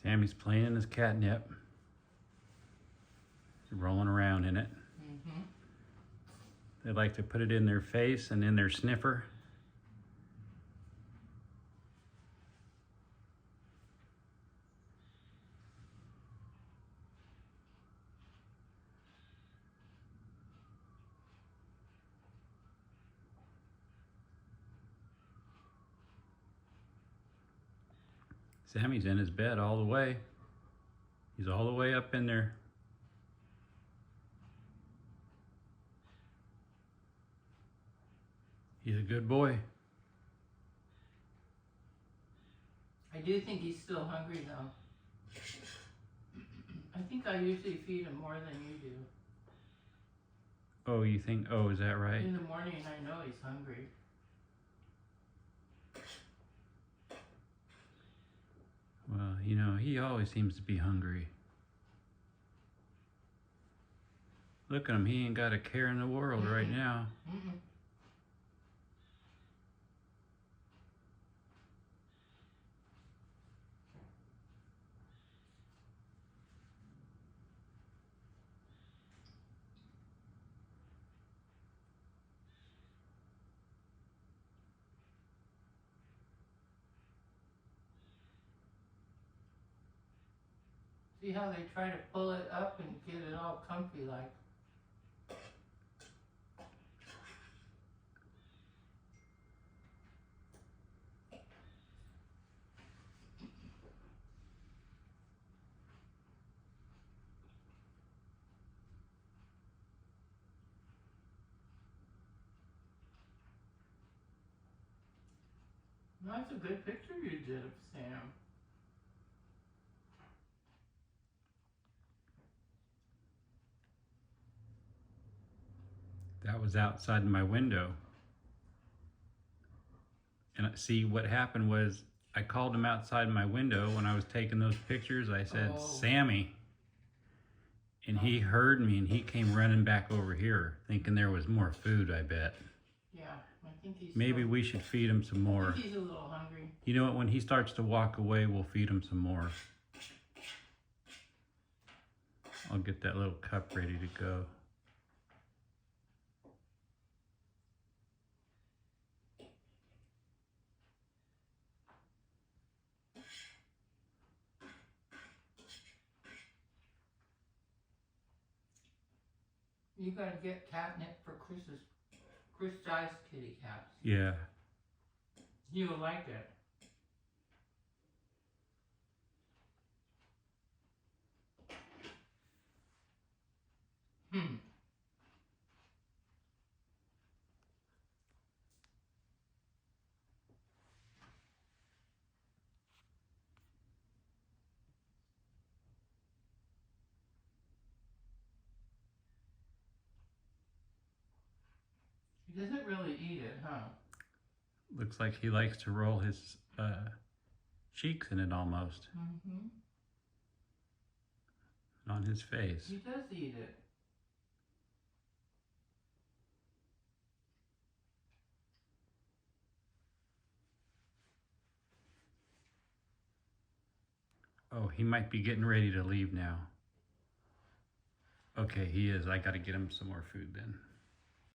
Sammy's playing in his catnip. He's rolling around in it. Mm-hmm. They like to put it in their face and in their sniffer. Sammy's in his bed all the way. He's all the way up in there. He's a good boy. I do think he's still hungry though. I think I usually feed him more than you do. Oh, you think, oh, is that right? In the morning I know he's hungry. Well, you know, he always seems to be hungry. Look at him, he ain't got a care in the world right now. Mm-mm. See how they try to pull it up and get it all comfy like. That's a good picture you did of Sam. That was outside my window. And see, what happened was I called him outside my window when I was taking those pictures. I said, Oh. Sammy. And he heard me and he came running back over here thinking there was more food, I bet. Yeah, I think he's Maybe we should feed him some more. I think he's a little hungry. You know what, when he starts to walk away, we'll feed him some more. I'll get that little cup ready to go. You gotta get catnip for Chris Jai's kitty cats. Yeah. You'll like it. He doesn't really eat it, huh? Looks like he likes to roll his cheeks in it almost. Mm-hmm. On his face. He does eat it. Oh, he might be getting ready to leave now. Okay, he is. I gotta get him some more food then.